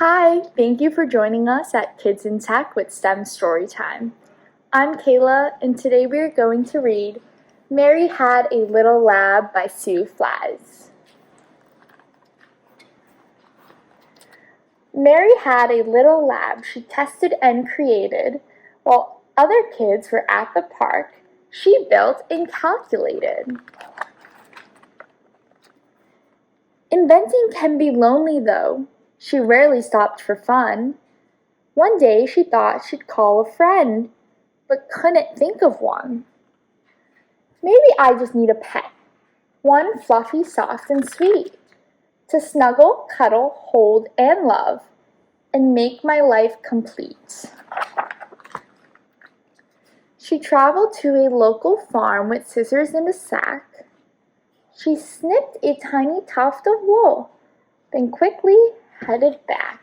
Hi, thank you for joining us at Kids in Tech with STEM Storytime. I'm Kayla, and today we are going to read Mary Had a Little Lab by Sue Flies. Mary had a little lab she tested and created. While other kids were at the park, she built and calculated. Inventing can be lonely, though. She rarely stopped for fun. One day she thought she'd call a friend, but couldn't think of one. Maybe I just need a pet, one fluffy, soft, and sweet, to snuggle, cuddle, hold, and love, and make my life complete. She traveled to a local farm with scissors and a sack. She snipped a tiny tuft of wool, then quickly headed back.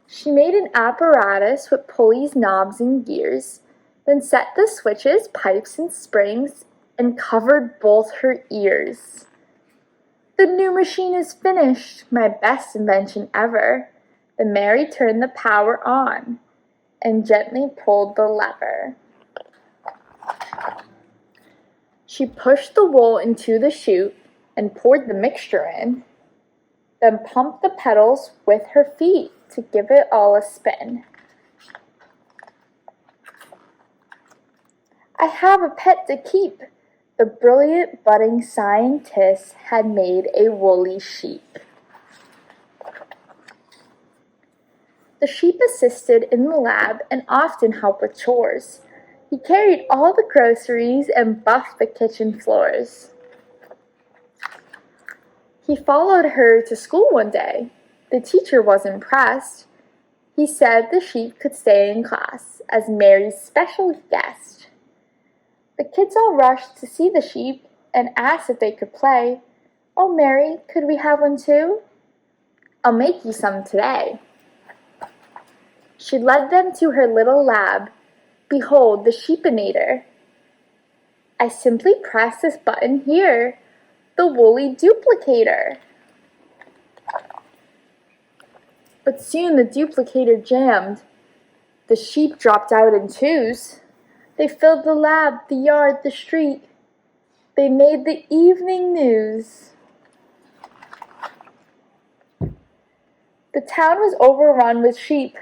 She made an apparatus with pulleys, knobs, and gears, then set the switches, pipes, and springs, and covered both her ears. The new machine is finished, my best invention ever. Then Mary turned the power on and gently pulled the lever. She pushed the wool into the chute and poured the mixture in, then pumped the petals with her feet to give it all a spin. I have a pet to keep. The brilliant budding scientist had made a woolly sheep. The sheep assisted in the lab and often helped with chores. He carried all the groceries and buffed the kitchen floors. He followed her to school one day. The teacher was impressed. He said the sheep could stay in class as Mary's special guest. The kids all rushed to see the sheep and asked if they could play. "Oh, Mary, could we have one too?" "I'll make you some today." She led them to her little lab. Behold, the sheepinator. I simply press this button here, the woolly duplicator. But soon the duplicator jammed. The sheep dropped out in twos. They filled the lab, the yard, the street. They made the evening news. The town was overrun with sheep.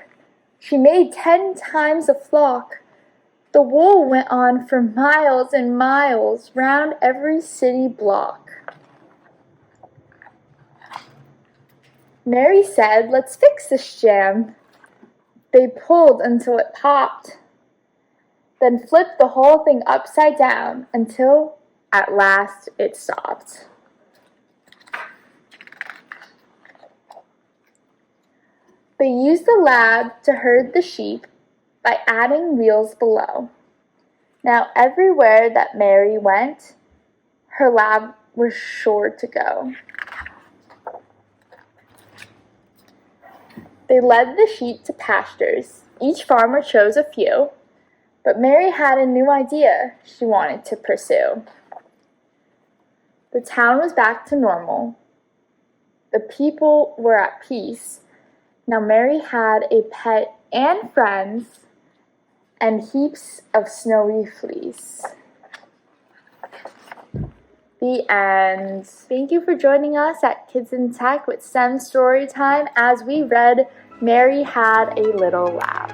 She made 10 times a flock. The wool went on for miles and miles round every city block. Mary said, "Let's fix this jam." They pulled until it popped, then flipped the whole thing upside down until at last it stopped. They used the lab to herd the sheep by adding wheels below. Now everywhere that Mary went, her lab was sure to go. They led the sheep to pastures. Each farmer chose a few, but Mary had a new idea she wanted to pursue. The town was back to normal. The people were at peace. Now Mary had a pet and friends and heaps of snowy fleece. The end. Thank you for joining us at Kids in Tech with STEM Storytime as we read Mary Had a Little Lab.